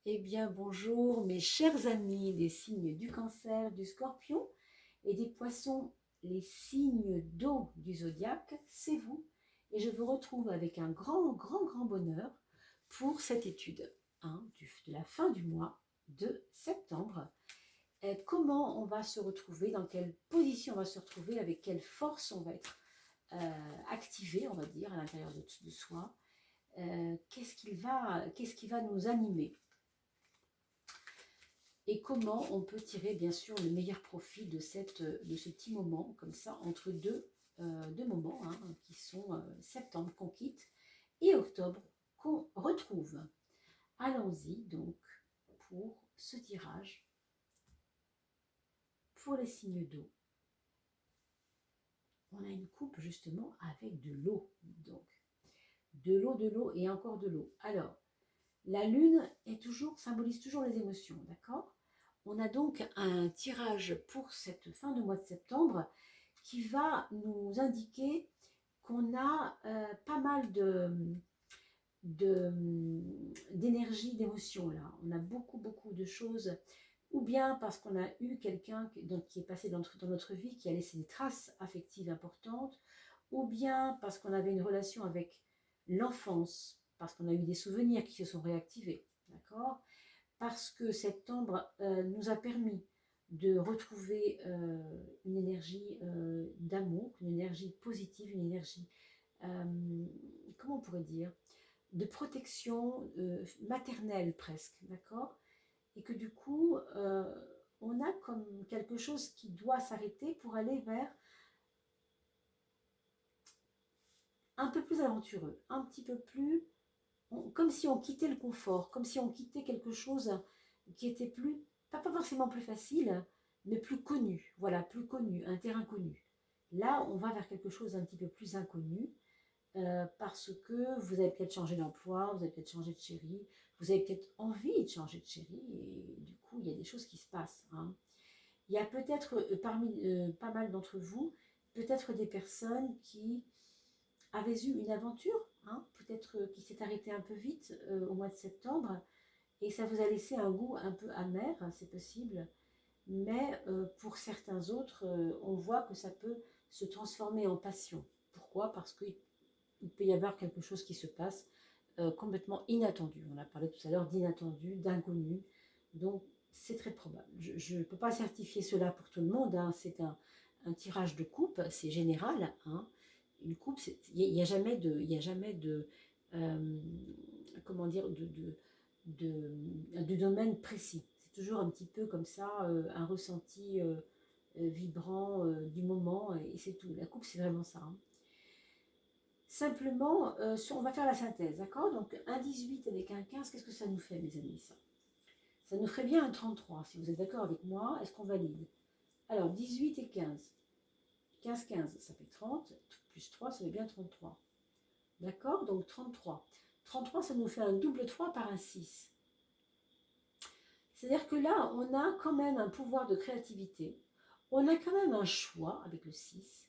Eh bien, bonjour mes chers amis des signes du Cancer, du Scorpion et des Poissons, les signes d'eau du zodiaque, c'est vous. Et je vous retrouve avec un grand bonheur pour cette étude de la fin du mois de septembre. Comment on va se retrouver, dans quelle position on va se retrouver, avec quelle force on va être activé, on va dire, à l'intérieur de soi. Qu'est-ce qui va nous animer et comment on peut tirer bien sûr le meilleur profit de ce petit moment, comme ça, entre deux moments qui sont septembre qu'on quitte et octobre qu'on retrouve. Allons-y donc pour ce tirage pour les signes d'eau. On a une coupe justement avec de l'eau, donc de l'eau et encore de l'eau. Alors, la lune symbolise toujours les émotions, d'accord? On a donc un tirage pour cette fin de mois de septembre qui va nous indiquer qu'on a pas mal d'énergie, d'émotion là. On a beaucoup de choses, ou bien parce qu'on a eu quelqu'un qui est passé dans notre vie, qui a laissé des traces affectives importantes, ou bien parce qu'on avait une relation avec l'enfance, parce qu'on a eu des souvenirs qui se sont réactivés, d'accord? Parce que septembre nous a permis de retrouver une énergie d'amour, une énergie positive, une énergie, comment on pourrait dire, de protection maternelle presque, d'accord? Et que du coup, on a comme quelque chose qui doit s'arrêter pour aller vers un peu plus aventureux, un petit peu plus, comme si on quittait le confort, comme si on quittait quelque chose qui était plus, pas forcément plus facile, mais plus connu, voilà, plus connu, un terrain connu. Là, on va vers quelque chose d'un petit peu plus inconnu, parce que vous avez peut-être changé d'emploi, vous avez peut-être changé de chérie, vous avez peut-être envie de changer de chérie, et du coup, il y a des choses qui se passent. Il y a peut-être parmi pas mal d'entre vous, peut-être des personnes qui avaient eu une aventure, peut-être qui s'est arrêtée un peu vite au mois de septembre, et ça vous a laissé un goût un peu amer, c'est possible, mais pour certains autres, on voit que ça peut se transformer en passion. Pourquoi? Parce qu'il peut y avoir quelque chose qui se passe complètement inattendu. On a parlé tout à l'heure d'inattendu, d'inconnu, donc c'est très probable. Je ne peux pas certifier cela pour tout le monde, c'est un tirage de coupe, c'est général. Une coupe, il n'y a jamais de comment dire, de domaine précis. C'est toujours un petit peu comme ça, un ressenti vibrant du moment, et c'est tout. La coupe, c'est vraiment ça. Simplement, on va faire la synthèse, d'accord? Donc, un 18 avec un 15, qu'est-ce que ça nous fait, mes amis, ça? Ça nous ferait bien un 33, si vous êtes d'accord avec moi. Est-ce qu'on valide? Alors, 18 et 15. 15, ça fait 30, plus 3, ça fait bien 33. D'accord? Donc 33. 33, ça nous fait un double 3 par un 6. C'est-à-dire que là, on a quand même un pouvoir de créativité. On a quand même un choix avec le 6.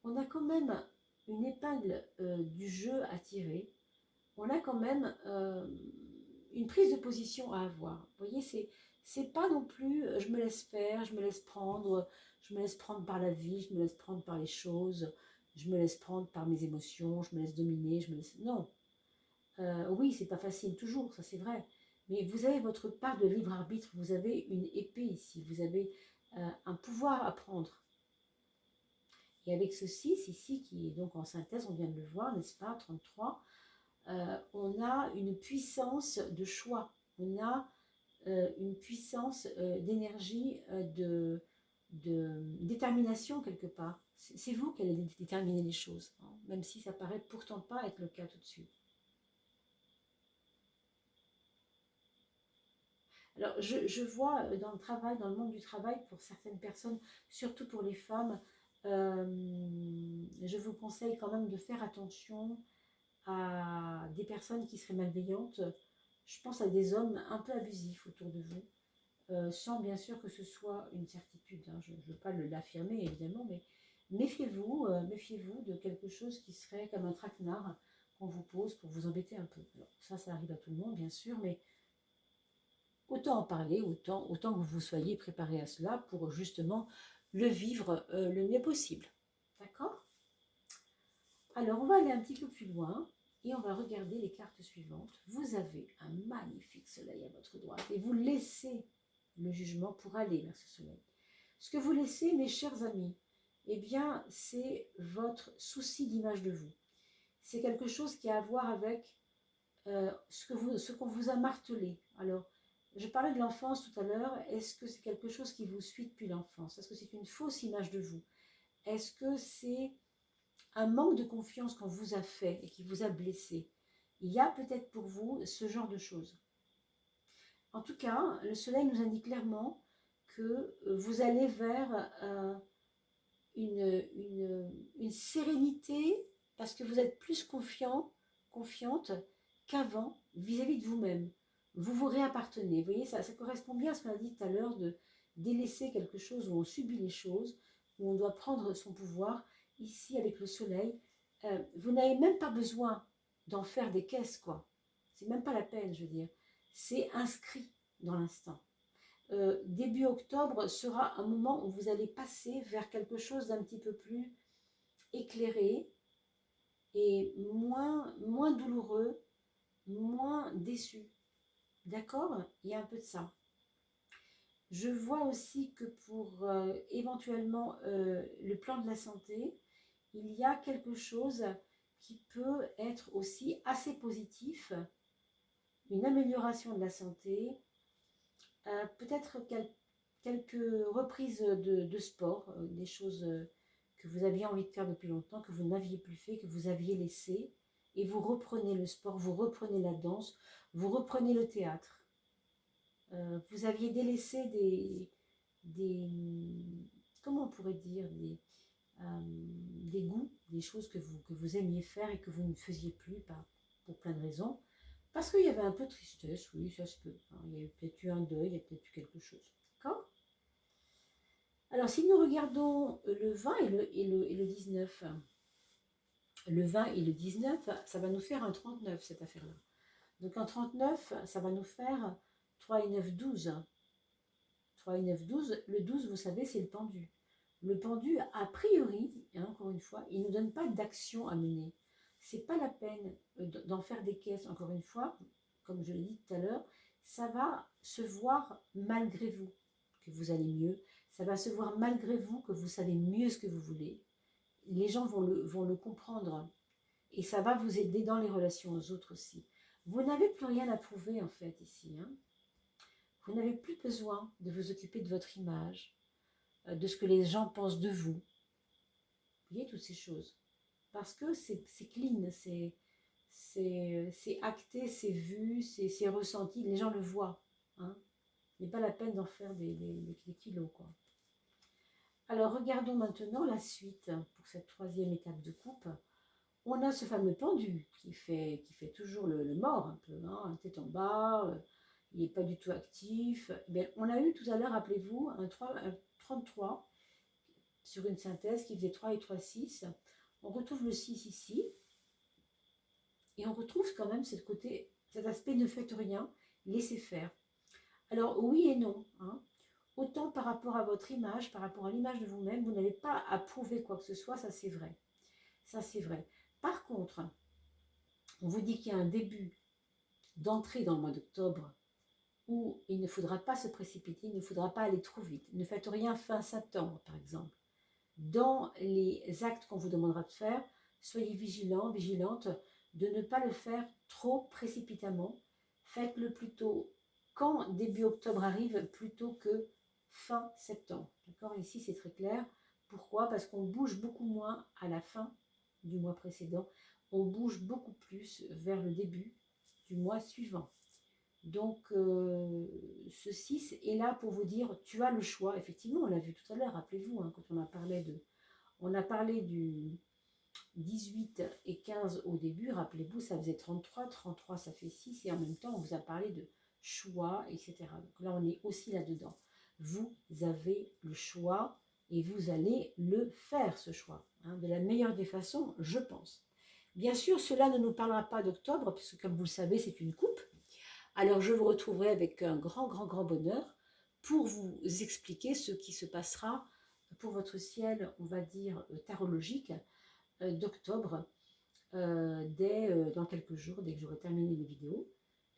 On a quand même une épingle du jeu à tirer. On a quand même une prise de position à avoir. Vous voyez, c'est pas non plus je me laisse faire, je me laisse prendre par la vie, je me laisse prendre par les choses, je me laisse prendre par mes émotions, je me laisse dominer, non. Oui, c'est pas facile toujours, ça c'est vrai. Mais vous avez votre part de libre arbitre, vous avez une épée ici, vous avez un pouvoir à prendre. Et avec ce 6 ici, qui est donc en synthèse, on vient de le voir, n'est-ce pas, 33, on a une puissance de choix, on a une puissance d'énergie, de détermination quelque part. C'est vous qui allez déterminer les choses, même si ça paraît pourtant pas être le cas tout de suite. Alors, je vois dans le travail, dans le monde du travail, pour certaines personnes, surtout pour les femmes, je vous conseille quand même de faire attention à des personnes qui seraient malveillantes. Je pense à des hommes un peu abusifs autour de vous, sans bien sûr que ce soit une certitude. Je ne veux pas l'affirmer évidemment, mais méfiez-vous de quelque chose qui serait comme un traquenard qu'on vous pose pour vous embêter un peu. Alors, ça arrive à tout le monde bien sûr, mais autant en parler, autant que vous soyez préparé à cela pour justement le vivre le mieux possible. D'accord? Alors, on va aller un petit peu plus loin et on va regarder les cartes suivantes. Vous avez un magnifique soleil à votre droite et vous laissez le jugement pour aller vers ce soleil. Ce que vous laissez, mes chers amis, eh bien, c'est votre souci d'image de vous. C'est quelque chose qui a à voir avec ce qu'on vous a martelé. Alors, je parlais de l'enfance tout à l'heure. Est-ce que c'est quelque chose qui vous suit depuis l'enfance? Est-ce que c'est une fausse image de vous? Est-ce que c'est un manque de confiance qu'on vous a fait et qui vous a blessé? Il y a peut-être pour vous ce genre de choses. En tout cas, le soleil nous indique clairement que vous allez vers une sérénité parce que vous êtes plus confiante qu'avant vis-à-vis de vous-même. Vous vous réappartenez. Vous voyez, ça correspond bien à ce qu'on a dit tout à l'heure de délaisser quelque chose où on subit les choses, où on doit prendre son pouvoir. Ici, avec le soleil, vous n'avez même pas besoin d'en faire des caisses, quoi. C'est même pas la peine, je veux dire. C'est inscrit dans l'instant. Début octobre sera un moment où vous allez passer vers quelque chose d'un petit peu plus éclairé et moins douloureux, moins déçu. D'accord? Il y a un peu de ça. Je vois aussi que pour éventuellement le plan de la santé, il y a quelque chose qui peut être aussi assez positif, une amélioration de la santé, peut-être quelques reprises de sport, des choses que vous aviez envie de faire depuis longtemps, que vous n'aviez plus fait, que vous aviez laissé, et vous reprenez le sport, vous reprenez la danse, vous reprenez le théâtre. Vous aviez délaissé comment on pourrait dire, des goûts, des choses que vous aimiez faire et que vous ne faisiez plus, pour plein de raisons. Parce qu'il y avait un peu de tristesse, oui, ça se peut. Hein. Il y a peut-être eu un deuil, il y a peut-être eu quelque chose. D'accord? Alors, si nous regardons le 20 et le 19, le 20 et le 19, ça va nous faire un 39, cette affaire-là. Donc, en 39, ça va nous faire 3 et 9, 12. 3 et 9, 12. Le 12, vous savez, c'est le pendu. Le pendu, a priori, hein, encore une fois, il ne nous donne pas d'action à mener. C'est pas la peine d'en faire des caisses, encore une fois, comme je l'ai dit tout à l'heure, ça va se voir malgré vous que vous allez mieux, ça va se voir malgré vous que vous savez mieux ce que vous voulez. Les gens vont le comprendre et ça va vous aider dans les relations aux autres aussi. Vous n'avez plus rien à prouver en fait ici. Hein. Vous n'avez plus besoin de vous occuper de votre image, de ce que les gens pensent de vous. Vous voyez toutes ces choses. Parce que c'est clean, c'est acté, c'est vu, c'est ressenti, les gens le voient. Hein. Il n'est pas la peine d'en faire des kilos, quoi. Alors, regardons maintenant la suite pour cette troisième étape de coupe. On a ce fameux pendu qui fait toujours le mort, un peu, hein, tête en bas, il n'est pas du tout actif. Bien, on a eu tout à l'heure, rappelez-vous, un 33 sur une synthèse qui faisait 3 et 3, 6. On retrouve le 6 ici. Et on retrouve quand même cet aspect ne faites rien, laissez faire. Alors oui et non. Hein. Autant par rapport à votre image, par rapport à l'image de vous-même, vous n'avez pas à prouver quoi que ce soit, ça c'est vrai. Ça c'est vrai. Par contre, on vous dit qu'il y a un début d'entrée dans le mois d'octobre où il ne faudra pas se précipiter, il ne faudra pas aller trop vite. Ne faites rien fin septembre, par exemple. Dans les actes qu'on vous demandera de faire, soyez vigilants, vigilantes, de ne pas le faire trop précipitamment. Faites-le plutôt quand début octobre arrive, plutôt que fin septembre. D'accord? Ici, c'est très clair. Pourquoi? Parce qu'on bouge beaucoup moins à la fin du mois précédent. On bouge beaucoup plus vers le début du mois suivant. Donc, ce 6 est là pour vous dire, tu as le choix. Effectivement, on l'a vu tout à l'heure, rappelez-vous, hein, quand on a parlé du 18 et 15 au début, rappelez-vous, ça faisait 33, 33 ça fait 6, et en même temps, on vous a parlé de choix, etc. Donc là, on est aussi là-dedans. Vous avez le choix et vous allez le faire, ce choix, hein, de la meilleure des façons, je pense. Bien sûr, cela ne nous parlera pas d'octobre, puisque comme vous le savez, c'est une coupe. Alors je vous retrouverai avec un grand, grand, grand bonheur pour vous expliquer ce qui se passera pour votre ciel, on va dire, tarologique d'octobre, dans quelques jours, dès que j'aurai terminé les vidéos.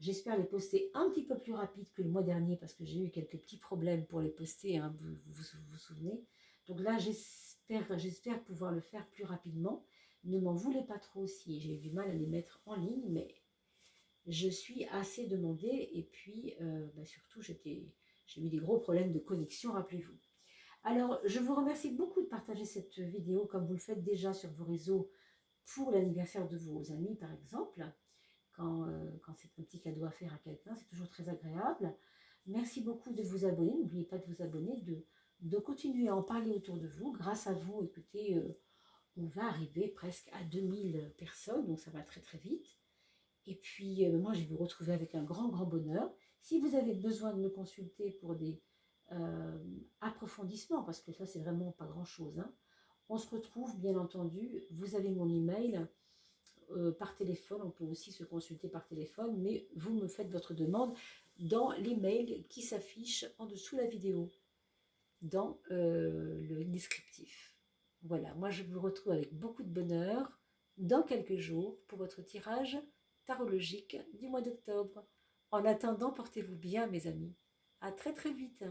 J'espère les poster un petit peu plus rapide que le mois dernier parce que j'ai eu quelques petits problèmes pour les poster, hein, vous souvenez. Donc là, j'espère pouvoir le faire plus rapidement. Ne m'en voulez pas trop si j'ai eu du mal à les mettre en ligne, mais je suis assez demandée et puis surtout j'ai eu des gros problèmes de connexion, rappelez-vous. Alors, je vous remercie beaucoup de partager cette vidéo comme vous le faites déjà sur vos réseaux pour l'anniversaire de vos amis, par exemple. Quand c'est un petit cadeau à faire à quelqu'un, c'est toujours très agréable. Merci beaucoup de vous abonner. N'oubliez pas de vous abonner, de continuer à en parler autour de vous. Grâce à vous, écoutez, on va arriver presque à 2000 personnes, donc ça va très très vite. Et puis, moi, je vais vous retrouver avec un grand, grand bonheur. Si vous avez besoin de me consulter pour des approfondissements, parce que ça, c'est vraiment pas grand-chose, hein, on se retrouve, bien entendu. Vous avez mon email par téléphone. On peut aussi se consulter par téléphone, mais vous me faites votre demande dans l'email qui s'affiche en dessous de la vidéo, dans le descriptif. Voilà, moi, je vous retrouve avec beaucoup de bonheur dans quelques jours pour votre tirage tarologique du mois d'octobre. En attendant, portez-vous bien, mes amis. À très très vite.